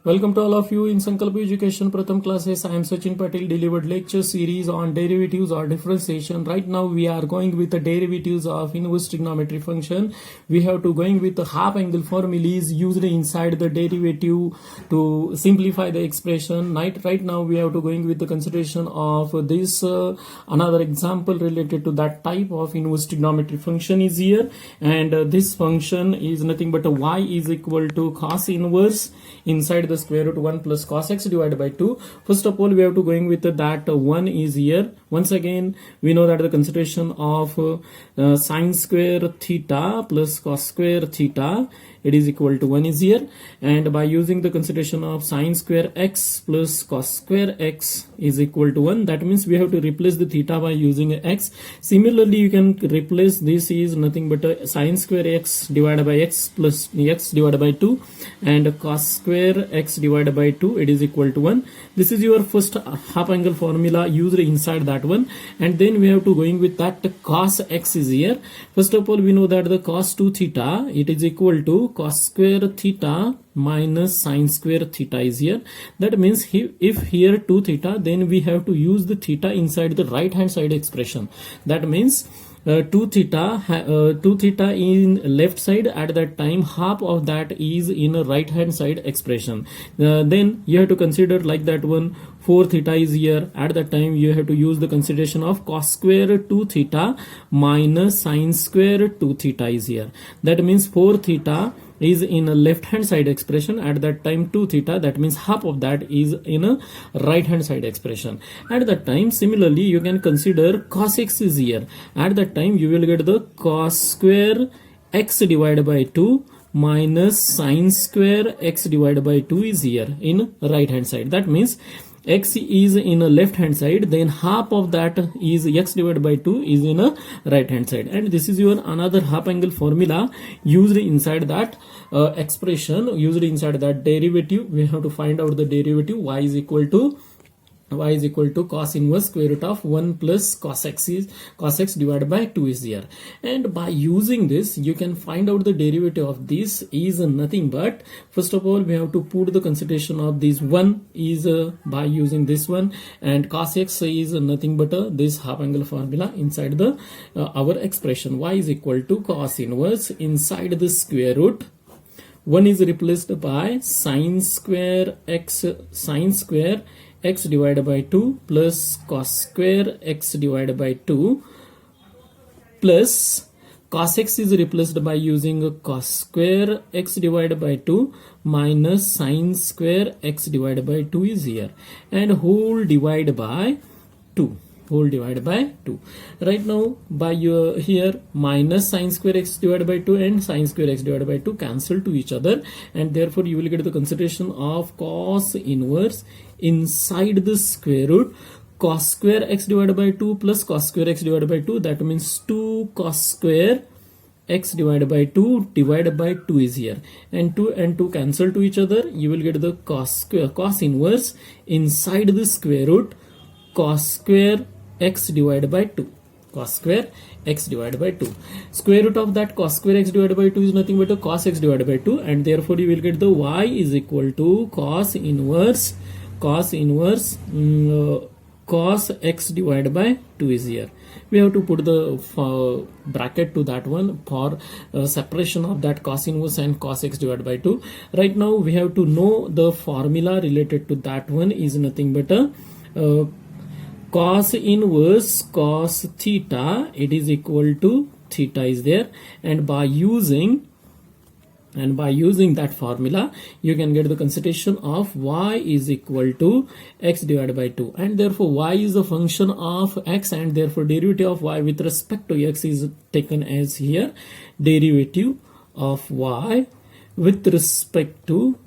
Welcome to all of you in Sankalpa Education Pratham classes. I am Sachin Patil, delivered lecture series on derivatives or differentiation. Right now we are going with the derivatives of inverse trigonometry function. We have to going with the half angle formulas used inside the derivative to simplify the expression. Right now we have to going with the consideration of this another example related to that type of inverse trigonometry function is here, and this function is nothing but a y is equal to cos inverse inside the square root 1 plus cos x divided by 2. First of all, we have to going with that 1 is here. Once again, we know that the consideration of sine square theta plus cos square theta, it is equal to 1 is here, and by using the consideration of sine square x plus cos square x is equal to 1, that means we have to replace the theta by using x. Similarly, you can replace this is nothing but a sine square x divided by x plus x divided by 2, and cos square x divided by 2, it is equal to 1. This is your first half angle formula used inside that one, and then we have to going with that cos x is here. First of all, we know that the cos 2 theta, it is equal to cos square theta minus sine square theta is here. That means if here 2 theta, then we have to use the theta inside the right hand side expression. That means 2 theta in left side, at that time half of that is in a right hand side expression. Then you have to consider like that one 4 theta is here. At that time you have to use the consideration of cos square 2 theta minus sine square 2 theta is here. That means 4 theta is in a left hand side expression, at that time 2 theta, that means half of that is in a right hand side expression. At that time similarly you can consider cos x is here. At that time you will get the cos square x divided by 2 minus sine square x divided by 2 is here in right hand side. That means x is in a left hand side, then half of that is x divided by 2 is in a right hand side, and this is your another half angle formula used inside that expression, used inside that derivative. We have to find out the derivative. Y is equal to cos inverse square root of 1 plus cos x divided by 2 is here, and by using this you can find out the derivative of this is nothing but, first of all we have to put the consideration of this 1 is by using this one, and cos x is nothing but this half angle formula inside the our expression. Y is equal to cos inverse inside the square root 1 is replaced by sine square x divided by 2 plus cos square x divided by 2 plus cos x is replaced by using cos square x divided by 2 minus sine square x divided by 2 is here, and whole divided by 2. Right now by your here minus sine square x divided by 2 and sine square x divided by 2 cancel to each other, and therefore you will get the consideration of cos inverse inside the square root cos square x divided by 2 plus cos square x divided by 2, that means 2 cos square x divided by 2 is here, and 2 and 2 cancel to each other. You will get the cos inverse inside the square root cos square x divided by 2. Square root of that cos square x divided by 2 is nothing but a cos x divided by 2, and therefore you will get the y is equal to cos x divided by 2 is here. We have to put the bracket to that one for separation of that cos inverse and cos x divided by 2. Right now we have to know the formula related to that one is nothing but a cos inverse cos theta, it is equal to theta is there, and by using that formula you can get the consideration of y is equal to x divided by 2, and therefore y is a function of x, and therefore derivative of y with respect to x is taken as here derivative of y with respect to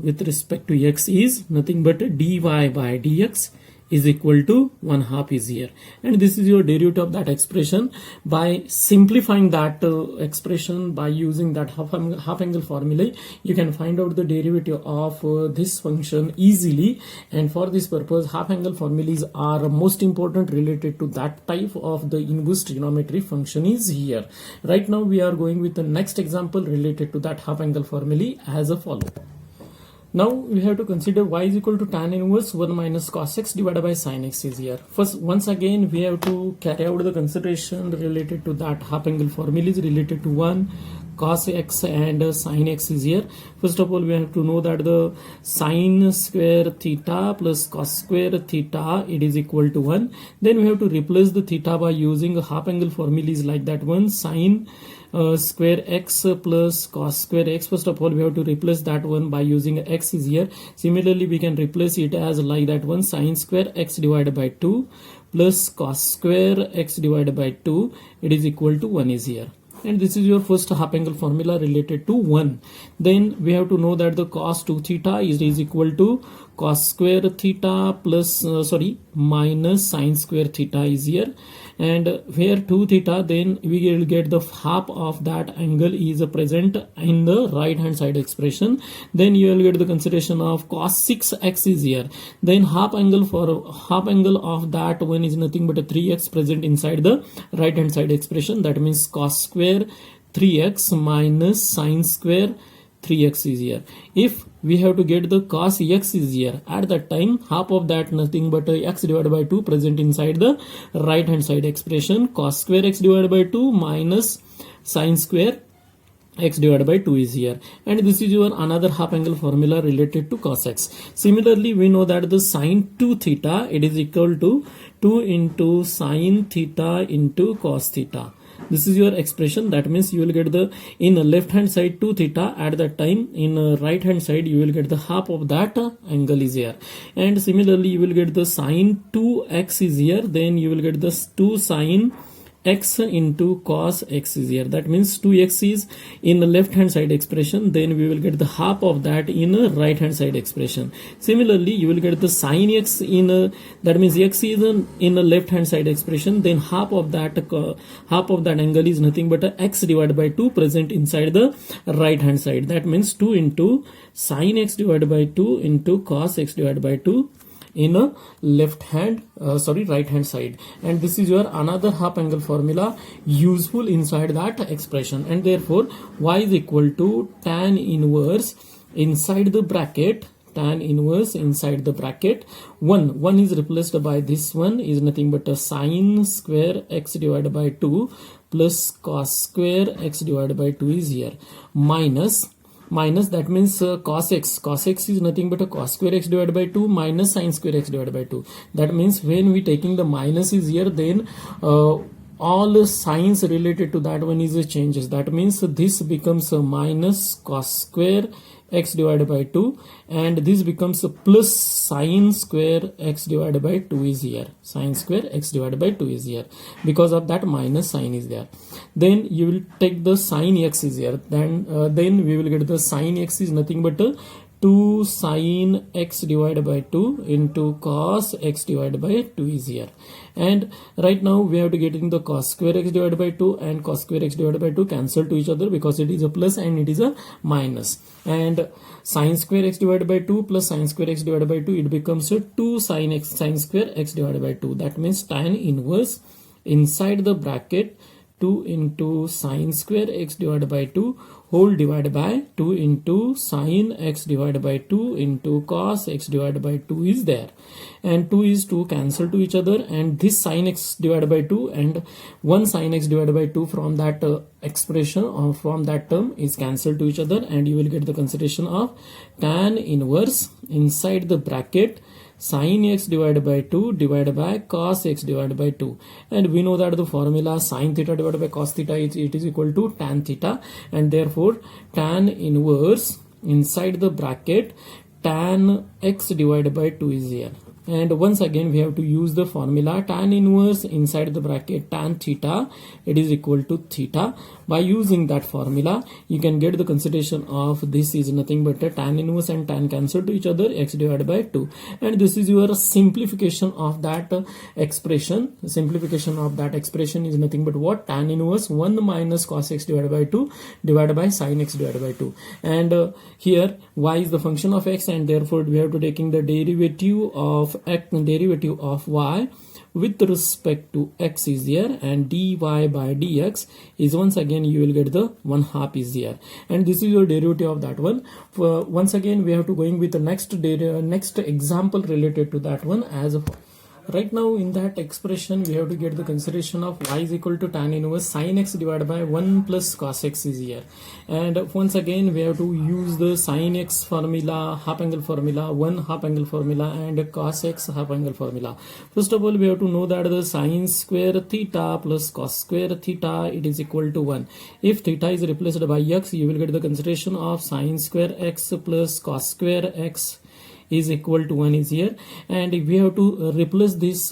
x is nothing but dy by dx is equal to 1/2 is here, and this is your derivative of that expression. By simplifying that expression by using that half angle formula, you can find out the derivative of this function easily, and for this purpose half angle formulas are most important related to that type of the inverse trigonometry function is here. Right now we are going with the next example related to that half angle formula as a follow. Now we have to consider y is equal to tan inverse 1 minus cos x divided by sin x is here. First, once again, we have to carry out the consideration related to that half angle formula is related to 1 cos x and sin x is here. First of all, we have to know that the sin square theta plus cos square theta, it is equal to 1. Then we have to replace the theta by using a half angle formula is like that one, sin square x plus cos square x. First of all, we have to replace that one by using x is here. Similarly, we can replace it as like that one, sin square x divided by 2 plus cos square x divided by 2, it is equal to 1 is here. And this is your first half angle formula related to 1. Then we have to know that the cos 2 theta is equal to cos square theta plus minus sin square theta is here. And where 2 theta, then we will get the half of that angle is present in the right hand side expression. Then you will get the consideration of cos 6x is here. Then half angle of that one is nothing but a 3x present inside the right hand side expression. That means cos square 3x minus sin square 3x is here. If we have to get the cos x is here, at that time half of that nothing but x divided by 2 present inside the right hand side expression. Cos square x divided by 2 minus sin square x divided by 2 is here. And this is your another half angle formula related to cos x. Similarly, we know that the sin 2 theta, it is equal to 2 into sin theta into cos theta. This is your expression. That means you will get the in left hand side 2 theta, at that time in right hand side you will get the half of that angle is here. And similarly, you will get the sin 2x is here. Then you will get this 2 sin x into cos x is here. That means 2x is in the left hand side expression, then we will get the half of that in a right hand side expression. Similarly, you will get the sin x in that means x is in the left hand side expression, then half of that angle is nothing but a x divided by 2 present inside the right hand side. That means 2 into sin x divided by 2 into cos x divided by 2 in a right hand side. And this is your another half angle formula useful inside that expression. And therefore y is equal to tan inverse inside the bracket, tan inverse inside the bracket 1 is replaced by this one is nothing but a sin square x divided by 2 plus cos square x divided by 2 is here, minus that means cos x is nothing but a cos square x divided by 2 minus sin square x divided by 2. That means when we taking the minus is here, then all signs related to that one is changes. That means this becomes a minus cos square x divided by 2, and this becomes a plus sin square x divided by 2 is here. Sin square x divided by 2 is here because of that minus sign is there. Then you will take the sin x is here. Then we will get the sin x is nothing but 2 sin x divided by 2 into cos x divided by 2 is here. And right now we have to get in the cos square x divided by 2 and cos square x divided by 2 cancel to each other because it is a plus and it is a minus. And sin square x divided by 2 plus sin square x divided by 2, it becomes a 2 sin square x divided by 2. That means tan inverse inside the bracket 2 into sin square x divided by 2 whole divided by 2 into sin x divided by 2 into cos x divided by 2 is there. And 2 is 2 cancel to each other, and this sin x divided by 2 and 1 sin x divided by 2 from that expression or from that term is cancelled to each other, and you will get the consideration of tan inverse inside the bracket sin x divided by 2 divided by cos x divided by 2. And we know that the formula sin theta divided by cos theta it is equal to tan theta, and therefore tan inverse inside the bracket tan x divided by 2 is here. And once again we have to use the formula tan inverse inside the bracket tan theta, it is equal to theta. By using that formula you can get the consideration of this is nothing but a tan inverse and tan cancel to each other, x divided by 2. And this is your simplification of that expression. Simplification of that expression is nothing but what? Tan inverse 1 minus cos x divided by 2 divided by sin x divided by 2. And here y is the function of x, and therefore we have to taking the derivative of y with respect to x is here, and dy by dx is once again you will get the 1/2 is here, and this is your derivative of that one. Once again we have to going with the next example related to that one. As right now in that expression we have to get the consideration of y is equal to tan inverse sin x divided by 1 plus cos x is here, and once again we have to use the sin x formula, half angle formula, 1 half angle formula, and cos x half angle formula. First of all we have to know that the sin square theta plus cos square theta, it is equal to 1. If theta is replaced by x, you will get the consideration of sin square x plus cos square x is equal to 1 is here, and we have to replace this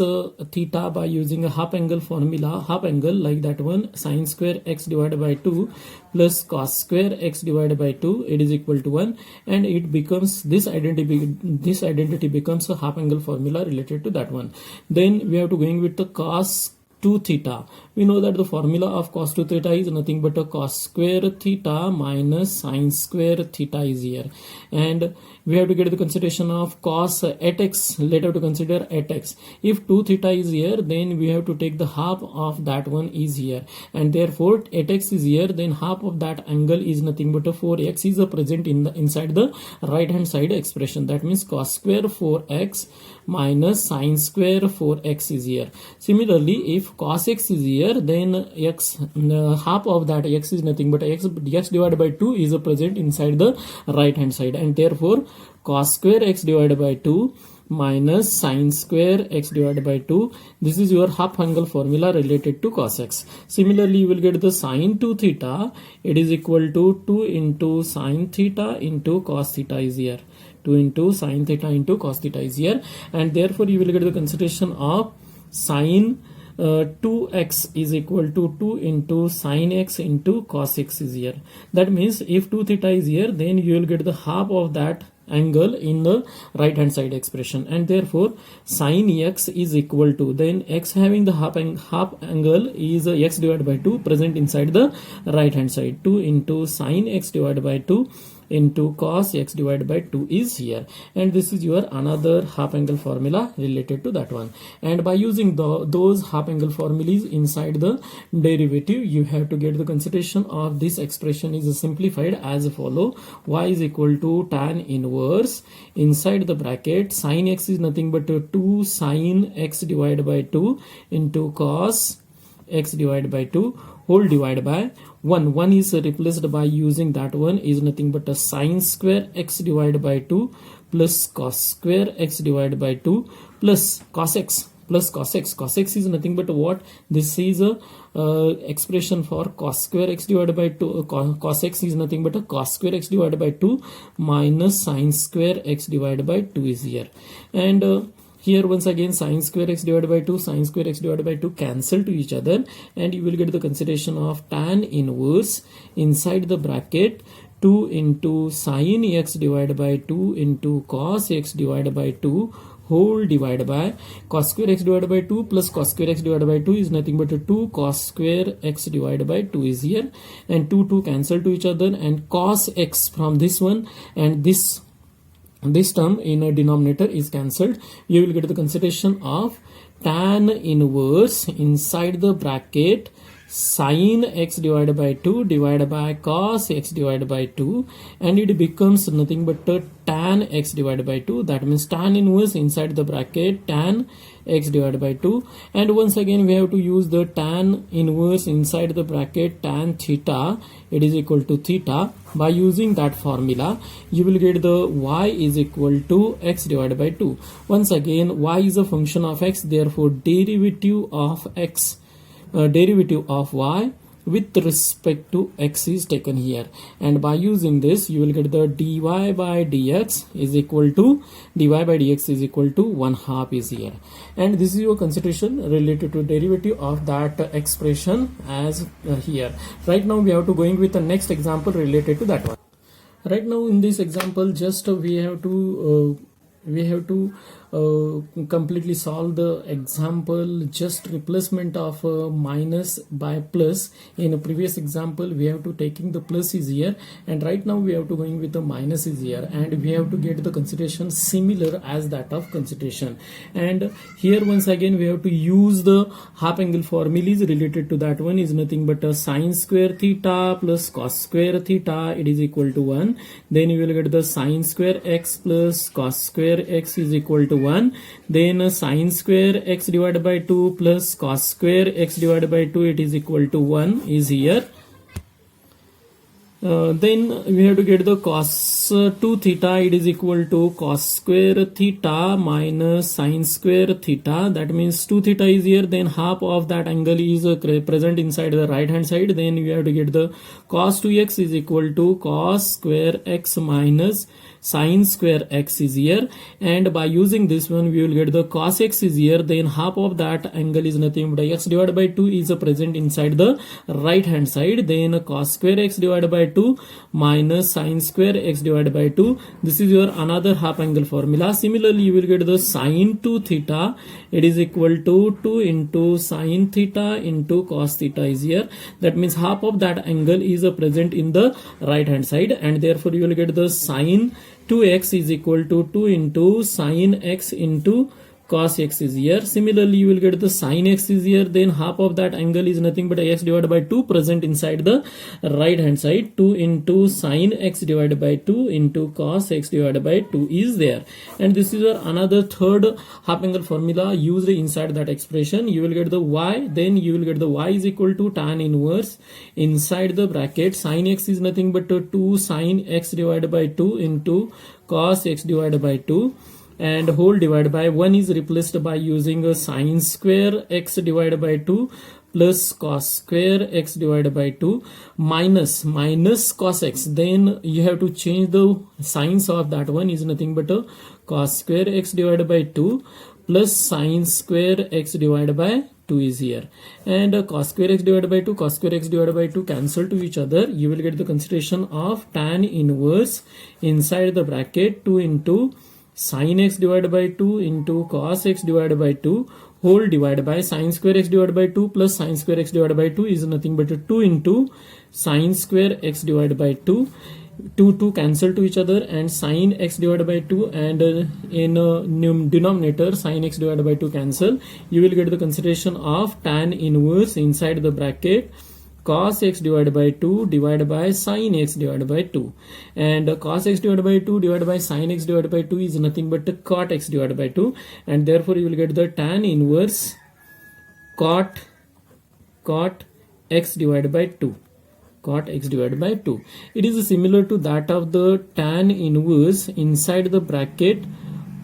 theta by using a half angle formula, half angle like that one, sin square x divided by 2 plus cos square x divided by 2, it is equal to 1, and it becomes this identity becomes a half angle formula related to that one. Then we have to going with the cos 2 theta. We know that the formula of cos 2 theta is nothing but a cos square theta minus sin square theta is here, and we have to get the consideration of cos at x. Later to consider at x. If 2 theta is here, then we have to take the half of that one is here, and therefore at x is here, then half of that angle is nothing but a 4x is present in the inside the right hand side expression. That means cos square 4x minus sin square 4x is here. Similarly, if cos x is here, then x half of that x is nothing but x divided by 2 is present inside the right hand side, and therefore cos square x divided by 2 minus sin square x divided by 2, this is your half angle formula related to cos x. Similarly, you will get the sin 2 theta, it is equal to 2 into sin theta into cos theta is here. 2 into sin theta into cos theta is here, and therefore you will get the consideration of sin 2x is equal to 2 into sin x into cos x is here. That means if 2 theta is here, then you will get the half of that angle in the right hand side expression, and therefore sin x is equal to, then x having the half angle is x divided by 2 present inside the right hand side. 2 into sin x divided by 2 into cos x divided by 2 is here, and this is your another half angle formula related to that one. And by using those half angle formulas inside the derivative, you have to get the consideration of this expression is simplified as follow: y is equal to tan inverse inside the bracket sin x is nothing but 2 sin x divided by 2 into cos x divided by 2 whole divided by 1 is replaced by using that one is nothing but a sin square x divided by 2 plus cos square x divided by 2 plus cos x cos x is nothing but what, this is a expression for cos square x divided by 2, cos x is nothing but a cos square x divided by 2 minus sin square x divided by 2 is here, and here once again sin square x divided by 2, sin square x divided by 2 cancel to each other, and you will get the consideration of tan inverse inside the bracket 2 into sin x divided by 2 into cos x divided by 2 whole divided by cos square x divided by 2 plus cos square x divided by 2 is nothing but a 2 cos square x divided by 2 is here, and 2 cancel to each other, and cos x from this one and this term in a denominator is cancelled. You will get the consideration of tan inverse inside the bracket sin x divided by 2 divided by cos x divided by 2, and it becomes nothing but tan x divided by 2. That means tan inverse inside the bracket tan x divided by 2, and once again we have to use the tan inverse inside the bracket tan theta, it is equal to theta. By using that formula, you will get the y is equal to x divided by 2. Once again, y is a function of x, therefore derivative of x, derivative of y with respect to x is taken here, and by using this you will get the dy by dx is equal to 1/2 is here, and this is your consideration related to derivative of that expression as here. Right now we have to going with the next example related to that one. Right now in this example just we have to completely solve the example just replacement of minus by plus. In a previous example we have to taking the plus is here, and right now we have to going with the minus is here, and we have to get the consideration similar as that of consideration. And here once again we have to use the half angle formulas related to that one is nothing but a sine square theta plus cos square theta, it is equal to 1. Then you will get the sine square x plus cos square x is equal to 1. Then sine square x divided by 2 plus cos square x divided by 2, it is equal to 1 is here. Then we have to get the cos 2 theta, it is equal to cos square theta minus sine square theta. That means 2 theta is here, then half of that angle is present inside the right hand side. Then we have to get the cos 2x is equal to cos square x minus sine square x is here, and by using this one we will get the cos x is here, then half of that angle is nothing but x divided by 2 is present inside the right hand side. Then cos square x divided by 2 minus sine square x divided by 2, this is your another half angle formula. Similarly you will get the sine 2 theta, it is equal to 2 into sine theta into cos theta is here. That means half of that angle is present in the right hand side, and therefore you will get the sine 2x is equal to 2 into sine x into cos x is here. Similarly you will get the sine x is here, then half of that angle is nothing but x divided by 2 present inside the right hand side. 2 into sine x divided by 2 into cos x divided by 2 is there, and this is your another third half angle formula used inside that expression. You will get the y, then you will get the y is equal to tan inverse inside the bracket sine x is nothing but 2 sine x divided by 2 into cos x divided by 2, and whole divided by 1 is replaced by using a sine square x divided by 2 plus cos square x divided by 2 minus cos x. Then you have to change the signs of that one is nothing but a cos square x divided by 2 plus sine square x divided by 2 is here, and cos square x divided by 2 cos square x divided by 2 cancel to each other. You will get the consideration of tan inverse inside the bracket 2 into sine x divided by 2 into cos x divided by 2 whole divided by sine square x divided by 2 plus sine square x divided by 2 is nothing but 2 into sine square x divided by 2. 2 cancel to each other, and sine x divided by 2 and in denominator sine x divided by 2 cancel. You will get the consideration of tan inverse inside the bracket cos x divided by 2 divided by sine x divided by 2, and cos x divided by 2 divided by sine x divided by 2 is nothing but cot x divided by 2, and therefore you will get the tan inverse cot x divided by 2, cot x divided by 2. It is similar to that of the tan inverse inside the bracket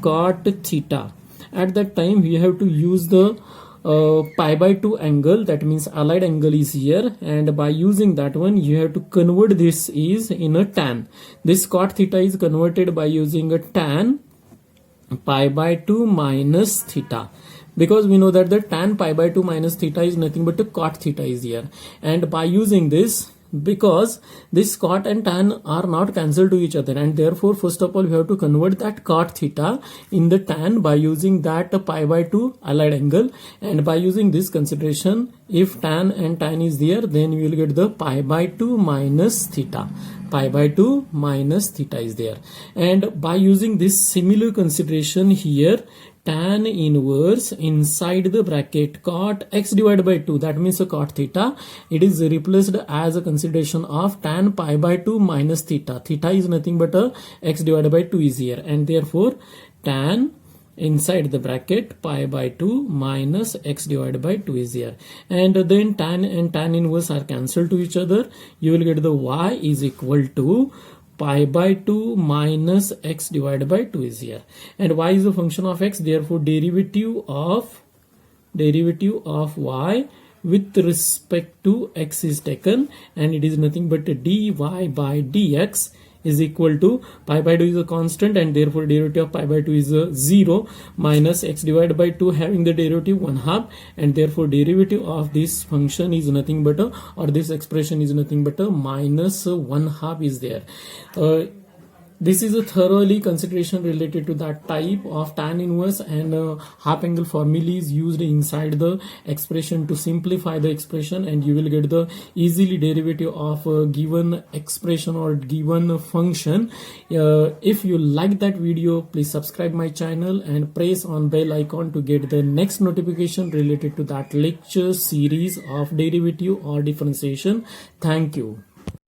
cot theta. At that time we have to use the pi by 2 angle, that means allied angle is here, and by using that one you have to convert this is in a tan. This cot theta is converted by using a tan pi by 2 minus theta, because we know that the tan pi by 2 minus theta is nothing but a cot theta is here, and by using this, because this cot and tan are not cancelled to each other, and therefore first of all we have to convert that cot theta in the tan by using that pi by 2 allied angle, and by using this consideration, if tan and tan is there, then we will get the pi by 2 minus theta. Pi by 2 minus theta is there, and by using this similar consideration here, tan inverse inside the bracket cot x divided by 2, that means a cot theta, it is replaced as a consideration of tan pi by 2 minus theta. Theta is nothing but a x divided by 2 is here, and therefore tan inside the bracket pi by 2 minus x divided by 2 is here, and then tan and tan inverse are cancelled to each other. You will get the y is equal to pi by 2 minus x divided by 2 is here, and y is a function of x, therefore derivative of y with respect to x is taken, and it is nothing but dy by dx is equal to pi by 2 is a constant, and therefore derivative of pi by 2 is 0 minus x divided by 2 having the derivative 1/2, and therefore derivative of this function is nothing but or this expression is nothing but minus 1/2 is there. This is a thoroughly consideration related to that type of tan inverse and half angle formulas used inside the expression to simplify the expression, and you will get the easily derivative of a given expression or given function. If you like that video, please subscribe my channel and press on bell icon to get the next notification related to that lecture series of derivative or differentiation. Thank you.